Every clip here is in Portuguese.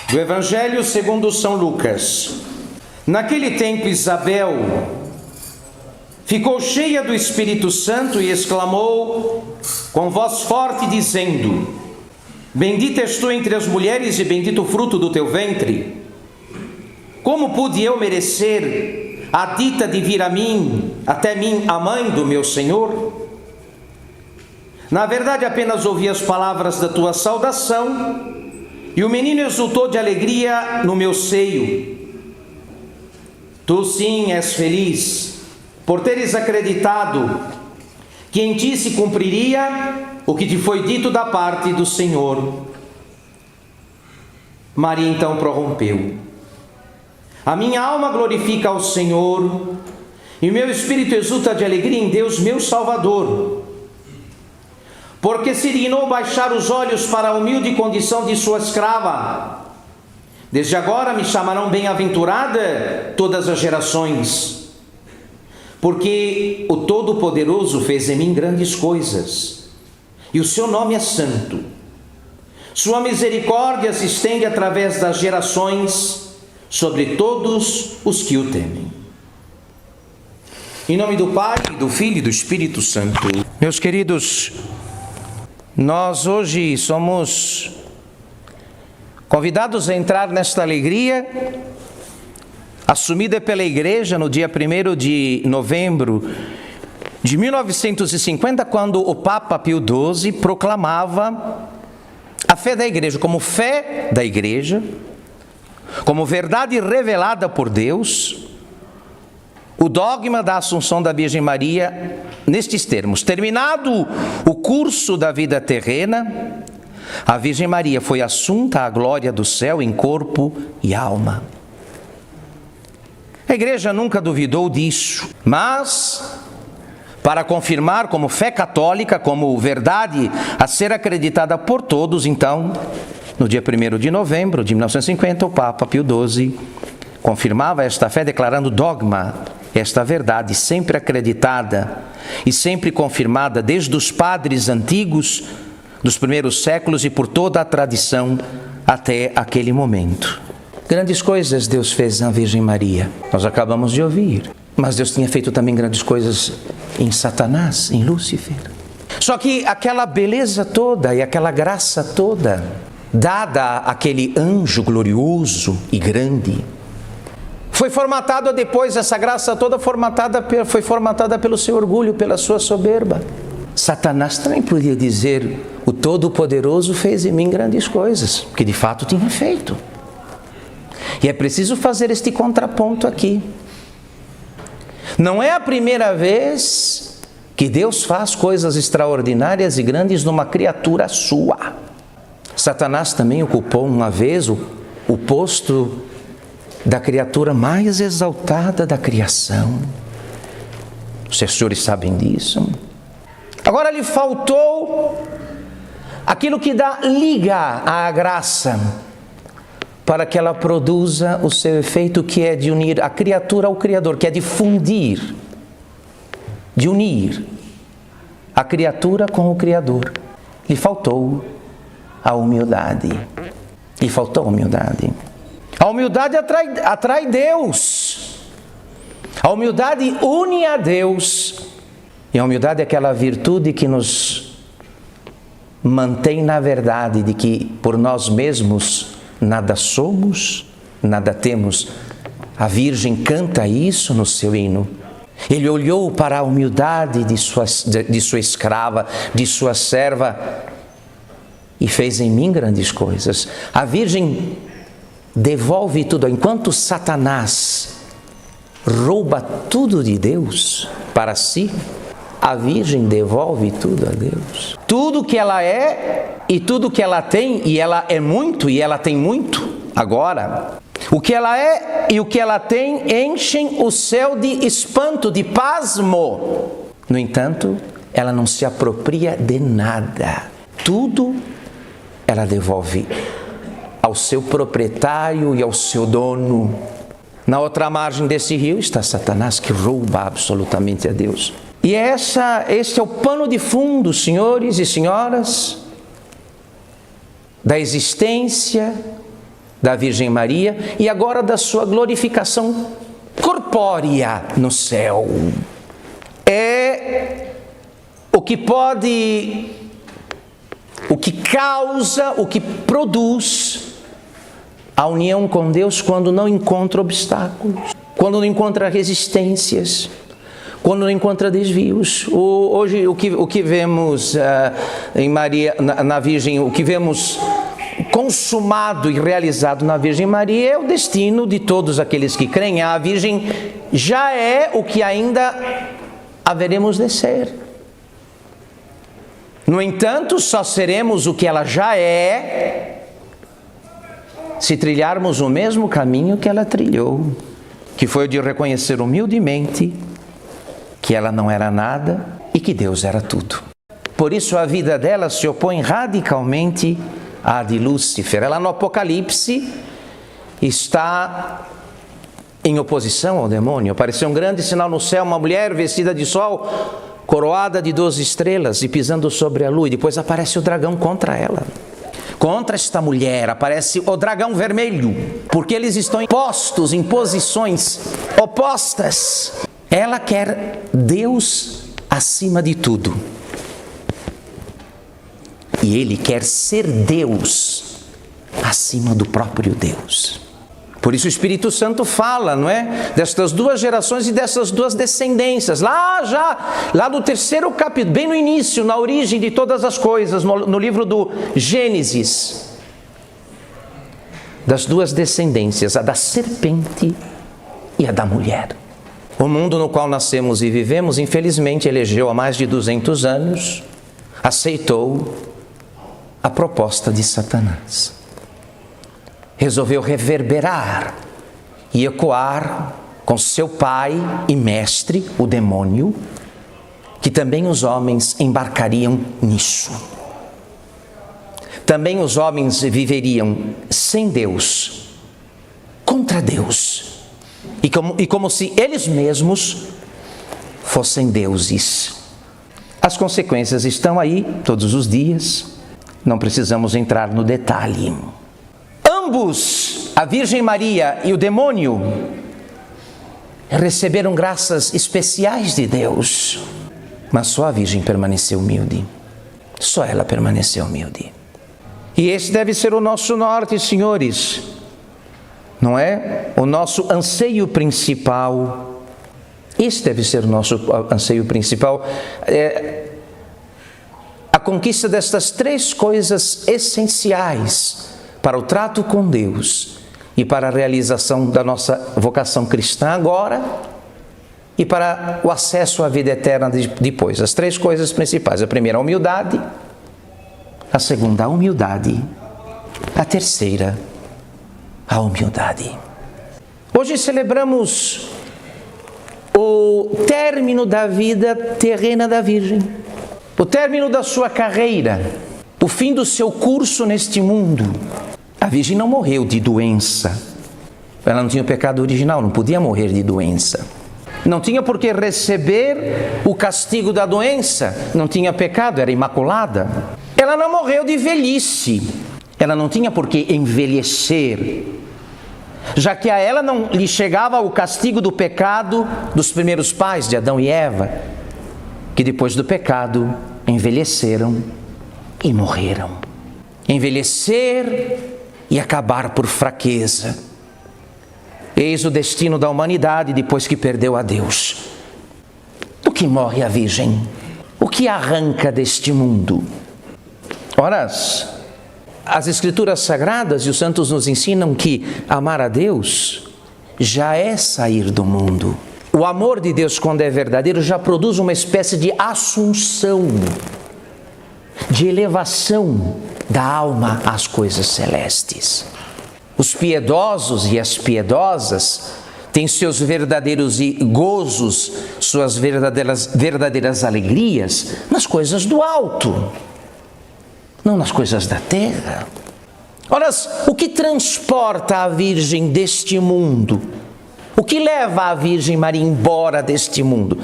Do Evangelho segundo São Lucas. Naquele tempo Isabel ficou cheia do Espírito Santo e exclamou com voz forte, dizendo: Bendita és tu entre as mulheres e bendito o fruto do teu ventre. Como pude eu merecer a dita de vir até mim, a mãe do meu Senhor? Na verdade, apenas ouvi as palavras da tua saudação, e o menino exultou de alegria no meu seio. Tu sim és feliz, por teres acreditado que em ti se cumpriria o que te foi dito da parte do Senhor. Maria então prorrompeu: A minha alma glorifica ao Senhor, e o meu espírito exulta de alegria em Deus, meu Salvador, porque se dignou baixar os olhos para a humilde condição de sua escrava. Desde agora me chamarão bem-aventurada todas as gerações, porque o Todo-Poderoso fez em mim grandes coisas, e o seu nome é santo. Sua misericórdia se estende através das gerações sobre todos os que o temem. Em nome do Pai, do Filho e do Espírito Santo. Meus queridos, nós hoje somos convidados a entrar nesta alegria assumida pela Igreja no dia 1º de novembro de 1950, quando o Papa Pio XII proclamava a fé da Igreja como fé da Igreja, como verdade revelada por Deus, o dogma da Assunção da Virgem Maria, nestes termos: terminado o curso da vida terrena, a Virgem Maria foi assunta à glória do céu em corpo e alma. A Igreja nunca duvidou disso, mas para confirmar como fé católica, como verdade a ser acreditada por todos, então, no dia 1º de novembro de 1950, o Papa Pio XII confirmava esta fé, declarando dogma, esta verdade sempre acreditada e sempre confirmada desde os padres antigos dos primeiros séculos e por toda a tradição até aquele momento. Grandes coisas Deus fez na Virgem Maria, nós acabamos de ouvir, mas Deus tinha feito também grandes coisas em Satanás, em Lúcifer. Só que aquela beleza toda e aquela graça toda dada àquele anjo glorioso e grande, foi formatada depois, essa graça toda foi formatada pelo seu orgulho, pela sua soberba. Satanás também podia dizer: o Todo-Poderoso fez em mim grandes coisas, que de fato tinha feito. E é preciso fazer este contraponto aqui. Não é a primeira vez que Deus faz coisas extraordinárias e grandes numa criatura sua. Satanás também ocupou uma vez o posto da criatura mais exaltada da criação. Os senhores sabem disso. Agora lhe faltou aquilo que dá liga à graça, para que ela produza o seu efeito, que é de unir a criatura ao Criador, que é de fundir, de unir a criatura com o Criador. Lhe faltou a humildade. Lhe faltou a humildade. A humildade atrai Deus. A humildade une a Deus. E a humildade é aquela virtude que nos mantém na verdade de que por nós mesmos nada somos, nada temos. A Virgem canta isso no seu hino. Ele olhou para a humildade de sua escrava, de sua serva, e fez em mim grandes coisas. A Virgem devolve tudo. Enquanto Satanás rouba tudo de Deus para si, a Virgem devolve tudo a Deus. Tudo que ela é e tudo que ela tem, e ela é muito e ela tem muito agora. O que ela é e o que ela tem enchem o céu de espanto, de pasmo. No entanto, ela não se apropria de nada. Tudo ela devolve ao seu proprietário e ao seu dono. Na outra margem desse rio está Satanás, que rouba absolutamente a Deus. E este é o pano de fundo, senhores e senhoras, da existência da Virgem Maria e agora da sua glorificação corpórea no céu. É o que pode, o que causa, o que produz a união com Deus quando não encontra obstáculos, quando não encontra resistências, quando não encontra desvios. Hoje o que vemos em Maria, na Virgem, o que vemos consumado e realizado na Virgem Maria é o destino de todos aqueles que creem. A Virgem já é o que ainda haveremos de ser. No entanto, só seremos o que ela já é se trilharmos o mesmo caminho que ela trilhou, que foi o de reconhecer humildemente que ela não era nada e que Deus era tudo. Por isso a vida dela se opõe radicalmente à de Lúcifer. Ela no Apocalipse está em oposição ao demônio. Apareceu um grande sinal no céu, uma mulher vestida de sol, coroada de 12 estrelas e pisando sobre a lua. E depois aparece o dragão contra ela. Contra esta mulher aparece o dragão vermelho, porque eles estão postos em posições opostas. Ela quer Deus acima de tudo. E ele quer ser Deus acima do próprio Deus. Por isso o Espírito Santo fala, não é? Destas duas gerações e dessas duas descendências. Lá no terceiro capítulo, bem no início, na origem de todas as coisas, no livro do Gênesis. Das duas descendências, a da serpente e a da mulher. O mundo no qual nascemos e vivemos, infelizmente, elegeu há mais de 200 anos, aceitou a proposta de Satanás. Resolveu reverberar e ecoar com seu pai e mestre, o demônio, que também os homens embarcariam nisso. Também os homens viveriam sem Deus, contra Deus, e como se eles mesmos fossem deuses. As consequências estão aí todos os dias, não precisamos entrar no detalhe. Ambos, a Virgem Maria e o demônio, receberam graças especiais de Deus, mas só a Virgem permaneceu humilde. Só ela permaneceu humilde. E esse deve ser o nosso norte, senhores. Não é? O nosso anseio principal. Esse deve ser o nosso anseio principal. A conquista destas três coisas essenciais para o trato com Deus e para a realização da nossa vocação cristã agora e para o acesso à vida eterna depois. As três coisas principais. A primeira, a humildade. A segunda, a humildade. A terceira, a humildade. Hoje celebramos o término da vida terrena da Virgem. O término da sua carreira. O fim do seu curso neste mundo. A Virgem não morreu de doença. Ela não tinha o pecado original, não podia morrer de doença. Não tinha por que receber o castigo da doença. Não tinha pecado, era imaculada. Ela não morreu de velhice. Ela não tinha por que envelhecer. Já que a ela não lhe chegava o castigo do pecado dos primeiros pais de Adão e Eva, que depois do pecado envelheceram e morreram. Envelhecer e acabar por fraqueza. Eis o destino da humanidade depois que perdeu a Deus. O que morre a Virgem? O que arranca deste mundo? Ora, as Escrituras Sagradas e os santos nos ensinam que amar a Deus já é sair do mundo. O amor de Deus, quando é verdadeiro, já produz uma espécie de assunção, de elevação da alma às coisas celestes. Os piedosos e as piedosas têm seus verdadeiros gozos, suas verdadeiras alegrias nas coisas do alto, não nas coisas da terra. Ora, o que transporta a Virgem deste mundo? O que leva a Virgem Maria embora deste mundo?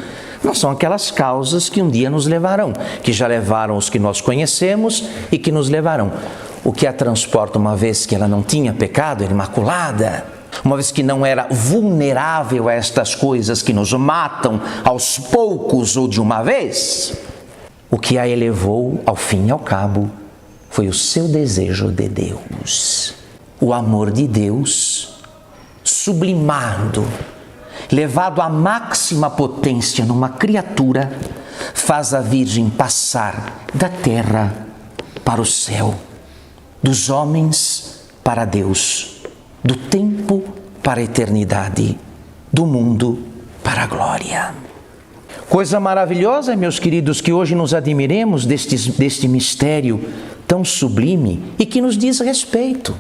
Não são aquelas causas que um dia nos levarão, que já levaram os que nós conhecemos e que nos levarão. o que a transporta, uma vez que ela não tinha pecado, era imaculada, uma vez que não era vulnerável a estas coisas que nos matam aos poucos ou de uma vez, o que a elevou ao fim e ao cabo foi o seu desejo de Deus. O amor de Deus, sublimado, levado à máxima potência numa criatura, faz a Virgem passar da terra para o céu, dos homens para Deus, do tempo para a eternidade, do mundo para a glória. Coisa maravilhosa, meus queridos, que hoje nos admiremos deste mistério tão sublime e que nos diz respeito.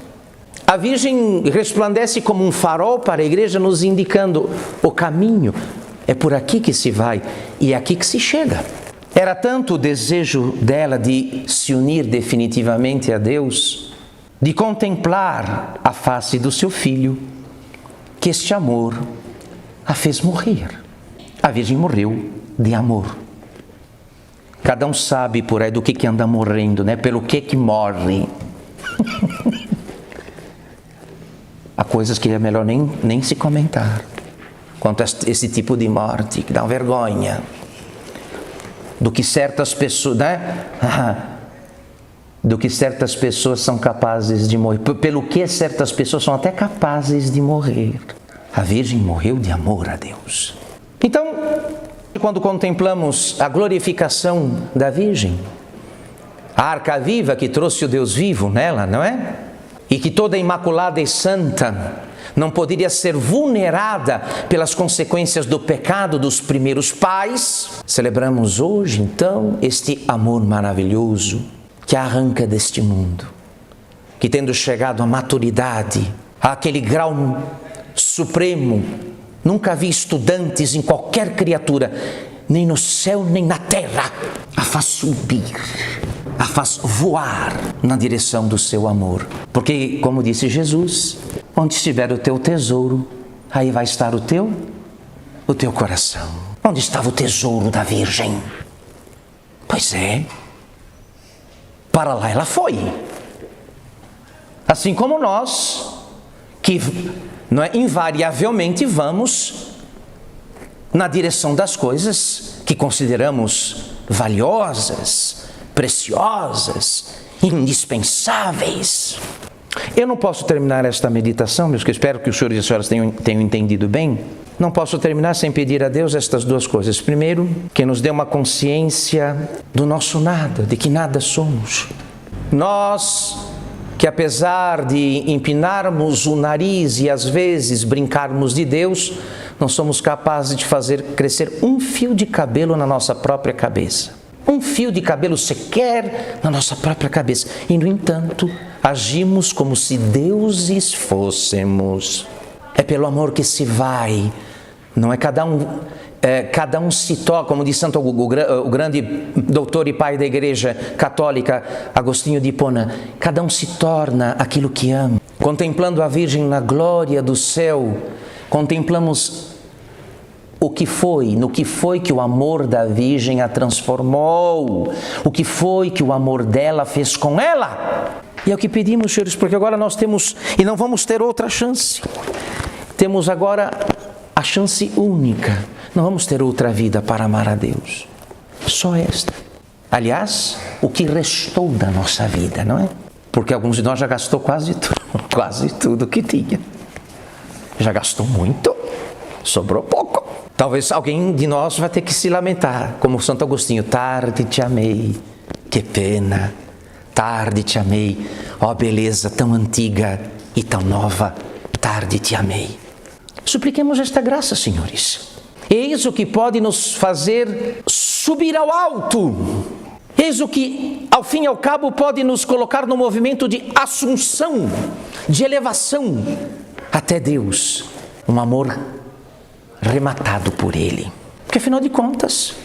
A Virgem resplandece como um farol para a igreja, nos indicando o caminho. É por aqui que se vai e é aqui que se chega. Era tanto o desejo dela de se unir definitivamente a Deus, de contemplar a face do seu filho, que este amor a fez morrer. A Virgem morreu de amor. Cada um sabe por aí do que anda morrendo, né? Pelo que morre. Há coisas que é melhor nem se comentar quanto a esse tipo de morte, que dá uma vergonha. Do que certas pessoas, né? Do que certas pessoas são capazes de morrer. Pelo que certas pessoas são até capazes de morrer. A Virgem morreu de amor a Deus. Então, quando contemplamos a glorificação da Virgem, a arca viva que trouxe o Deus vivo nela, não é? E que toda imaculada e santa não poderia ser vulnerada pelas consequências do pecado dos primeiros pais, celebramos hoje, então, este amor maravilhoso que a arranca deste mundo, que tendo chegado à maturidade, àquele grau supremo, nunca vi estudantes em qualquer criatura, nem no céu nem na terra, a faz subir, a faz voar na direção do seu amor. Porque, como disse Jesus, onde estiver o teu tesouro, aí vai estar o teu coração. Onde estava o tesouro da Virgem? Pois é, para lá ela foi. Assim como nós, que invariavelmente vamos na direção das coisas que consideramos valiosas, preciosas, indispensáveis. Eu não posso terminar esta meditação, meus queridos, espero que os senhores e as senhoras tenham entendido bem. Não posso terminar sem pedir a Deus estas duas coisas. Primeiro, que nos dê uma consciência do nosso nada, de que nada somos. Nós, que apesar de empinarmos o nariz e às vezes brincarmos de Deus, não somos capazes de fazer crescer um fio de cabelo na nossa própria cabeça. Um fio de cabelo sequer na nossa própria cabeça. E, no entanto, agimos como se deuses fôssemos. É pelo amor que se vai. Não é cada um se toca, como diz Santo o grande doutor e pai da Igreja Católica, Agostinho de Hipona, cada um se torna aquilo que ama. Contemplando a Virgem na glória do céu, contemplamos no que foi que o amor da Virgem a transformou, o que foi que o amor dela fez com ela. E é o que pedimos, senhores, porque agora nós temos, e não vamos ter outra chance, temos agora a chance única, não vamos ter outra vida para amar a Deus, só esta. Aliás, o que restou da nossa vida, não é? Porque alguns de nós já gastou quase tudo que tinha. Já gastou muito, sobrou pouco. Talvez alguém de nós vai ter que se lamentar, como Santo Agostinho, tarde te amei, que pena, tarde te amei, ó beleza tão antiga e tão nova, tarde te amei. Supliquemos esta graça, senhores. Eis o que pode nos fazer subir ao alto. Eis o que, ao fim e ao cabo, pode nos colocar no movimento de assunção, de elevação até Deus. Um amor rematado por Ele. Porque, afinal de contas,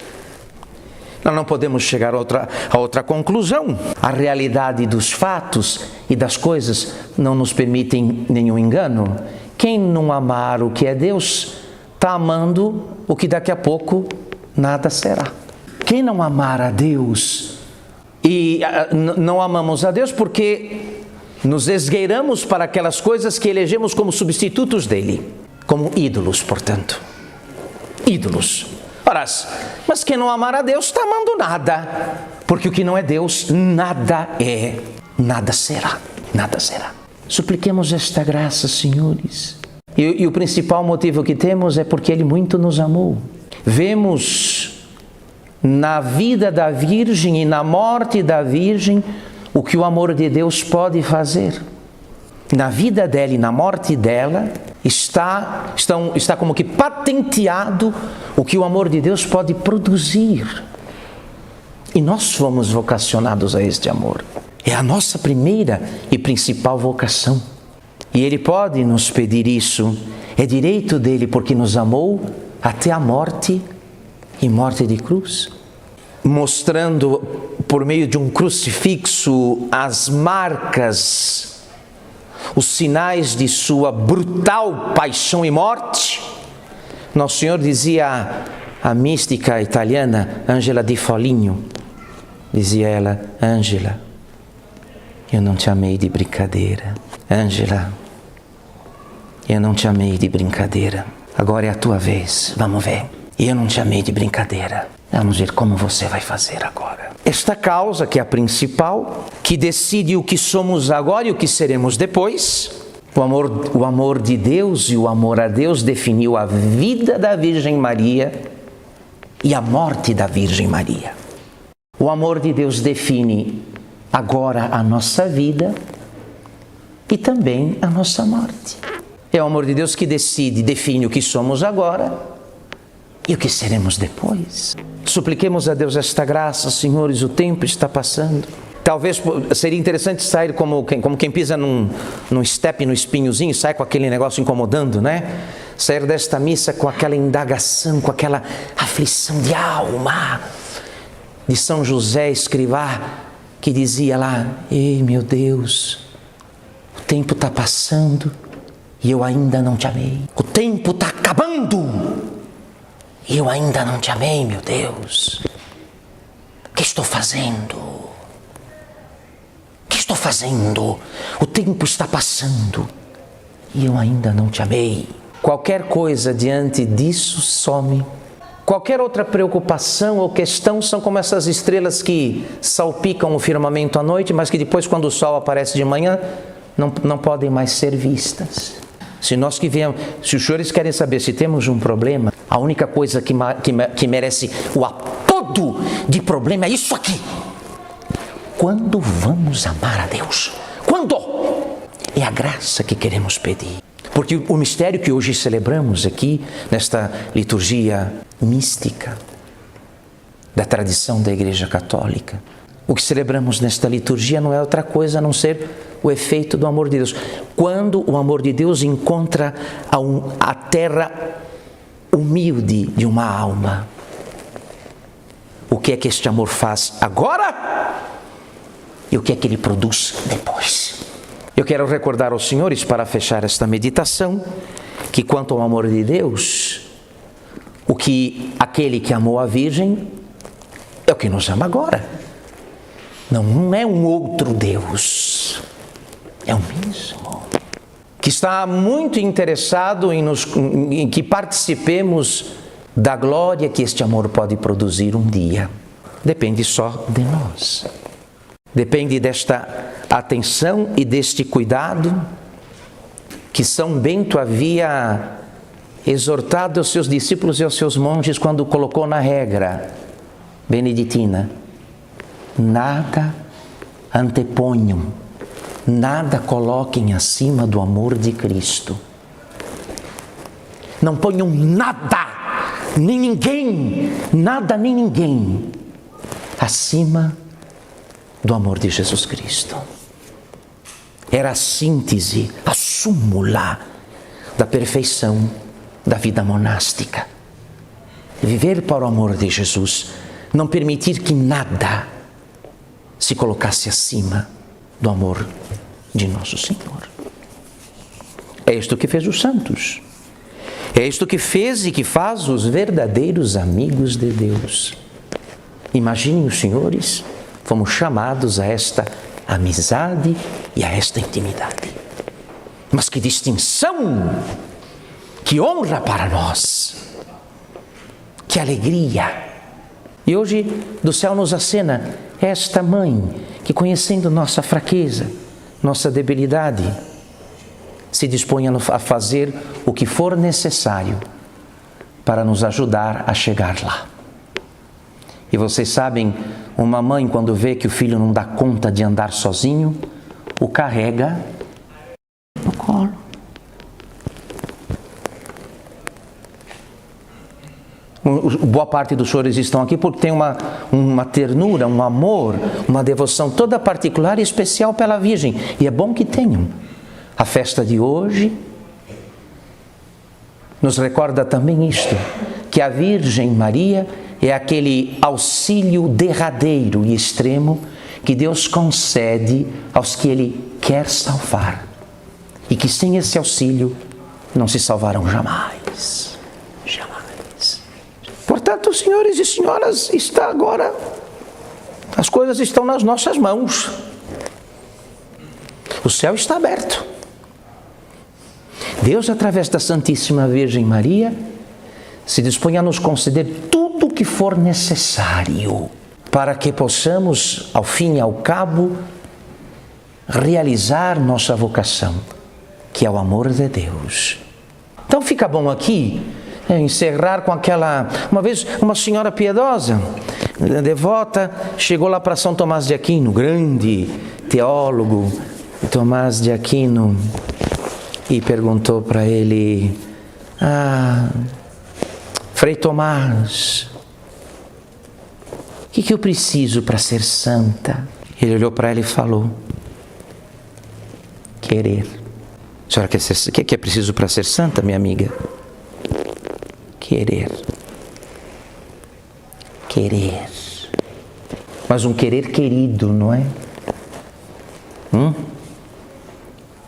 nós não podemos chegar a outra conclusão. A realidade dos fatos e das coisas não nos permitem nenhum engano. Quem não amar o que é Deus, está amando o que daqui a pouco nada será. Quem não amar a Deus, e não amamos a Deus porque nos esgueiramos para aquelas coisas que elegemos como substitutos dele, como ídolos, portanto. Ídolos. Ora, mas quem não amar a Deus está amando nada, porque o que não é Deus, nada é, nada será, nada será. Supliquemos esta graça, senhores. E o principal motivo que temos é porque Ele muito nos amou. Vemos na vida da Virgem e na morte da Virgem o que o amor de Deus pode fazer. Na vida dela e na morte dela está como que patenteado o que o amor de Deus pode produzir. E nós fomos vocacionados a este amor. É a nossa primeira e principal vocação. E Ele pode nos pedir isso. É direito dele porque nos amou até a morte e morte de cruz. Mostrando por meio de um crucifixo as marcas, os sinais de sua brutal paixão e morte. Nosso Senhor dizia a mística italiana Angela Di Foligno, dizia ela: Ângela, eu não te amei de brincadeira. Ângela, eu não te amei de brincadeira. Agora é a tua vez, vamos ver. Eu não te amei de brincadeira. Vamos ver como você vai fazer agora. Esta causa, que é a principal, que decide o que somos agora e o que seremos depois. O amor de Deus e o amor a Deus definiu a vida da Virgem Maria e a morte da Virgem Maria. O amor de Deus define agora a nossa vida e também a nossa morte. É o amor de Deus que define o que somos agora e o que seremos depois. Supliquemos a Deus esta graça, senhores, o tempo está passando. Talvez seria interessante sair como quem pisa num estepe, no espinhozinho, sai com aquele negócio incomodando, né? Sair desta missa com aquela indagação, com aquela aflição de alma de São José Escrivá, que dizia lá: ei, meu Deus, o tempo está passando e eu ainda não te amei. O tempo está acabando e eu ainda não te amei, meu Deus. O que estou fazendo? O que estou fazendo? O tempo está passando e eu ainda não te amei. Qualquer coisa diante disso some. Qualquer outra preocupação ou questão são como essas estrelas que salpicam o firmamento à noite, mas que depois, quando o sol aparece de manhã, não podem mais ser vistas. Se os senhores querem saber se temos um problema, a única coisa que merece o apodo de problema é isso aqui. Quando vamos amar a Deus? Quando? É a graça que queremos pedir. Porque o mistério que hoje celebramos aqui, nesta liturgia mística da tradição da Igreja Católica, o que celebramos nesta liturgia não é outra coisa a não ser o efeito do amor de Deus. Quando o amor de Deus encontra a terra humilde de uma alma, o que é que este amor faz agora e o que é que ele produz depois? Eu quero recordar aos senhores, para fechar esta meditação, que quanto ao amor de Deus, aquele que amou a Virgem é o que nos ama agora. Não é um outro Deus, é o mesmo, que está muito interessado em que participemos da glória que este amor pode produzir um dia. Depende só de nós. Depende desta atenção e deste cuidado que São Bento havia exortado aos seus discípulos e aos seus monges quando colocou na regra beneditina: nada anteponham, nada coloquem acima do amor de Cristo. Não ponham nada, nem ninguém, nada nem ninguém acima do amor de Jesus Cristo. Era a síntese, a súmula da perfeição da vida monástica. Viver para o amor de Jesus, não permitir que nada se colocasse acima do amor de nosso Senhor. É isto que fez os santos. É isto que fez e que faz os verdadeiros amigos de Deus. Imaginem os senhores, fomos chamados a esta amizade e a esta intimidade. Mas que distinção, que honra para nós, que alegria. E hoje do céu nos acena esta mãe que, conhecendo nossa fraqueza, nossa debilidade, se dispõe a fazer o que for necessário para nos ajudar a chegar lá. E vocês sabem, uma mãe, quando vê que o filho não dá conta de andar sozinho, o carrega no colo. Boa parte dos senhores estão aqui porque tem uma ternura, um amor, uma devoção toda particular e especial pela Virgem. E é bom que tenham. A festa de hoje nos recorda também isto, que a Virgem Maria é aquele auxílio derradeiro e extremo que Deus concede aos que Ele quer salvar. E que sem esse auxílio não se salvarão jamais. Jamais. Portanto, senhores e senhoras, está agora, as coisas estão nas nossas mãos. O céu está aberto. Deus, através da Santíssima Virgem Maria, se dispõe a nos conceder tudo o que for necessário para que possamos, ao fim e ao cabo, realizar nossa vocação, que é o amor de Deus. Então fica bom aqui encerrar com aquela... Uma vez uma senhora piedosa, devota, chegou lá para São Tomás de Aquino, grande teólogo, Tomás de Aquino, e perguntou para ele: Frei Tomás, o que eu preciso para ser santa? Ele olhou para ela e falou: querer. A senhora quer ser, o que é preciso para ser santa, minha amiga? Querer. Querer. Mas um querer querido, não é?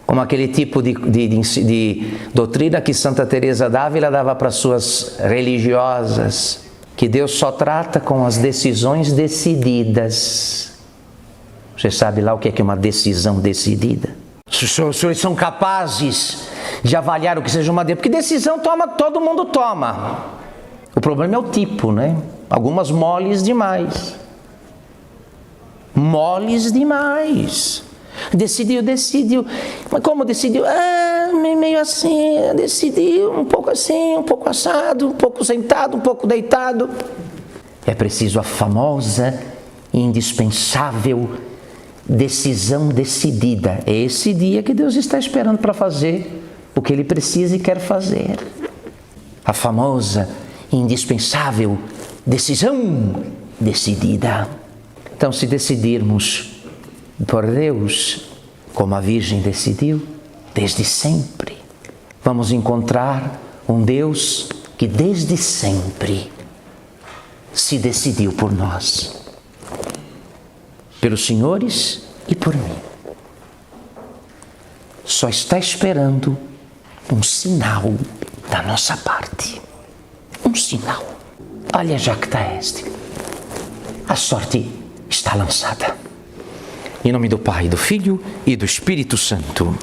Como aquele tipo de doutrina que Santa Teresa d'Ávila dava para suas religiosas, que Deus só trata com as decisões decididas. Você sabe lá o que é uma decisão decidida? Se os senhores são capazes de avaliar o que seja uma decisão, porque decisão todo mundo toma. O problema é o tipo, né? Algumas moles demais. Moles demais. Decidiu. Mas como decidiu? Meio assim, decidiu, um pouco assim, um pouco assado, um pouco sentado, um pouco deitado. É preciso a famosa e indispensável decisão decidida. É esse dia que Deus está esperando para fazer o que Ele precisa e quer fazer. A famosa e indispensável decisão decidida. Então, se decidirmos por Deus, como a Virgem decidiu, desde sempre, vamos encontrar um Deus que desde sempre se decidiu por nós, pelos senhores e por mim. Só está esperando um sinal da nossa parte. Um sinal. Olha, já que está este. A sorte está lançada. Em nome do Pai, do Filho e do Espírito Santo.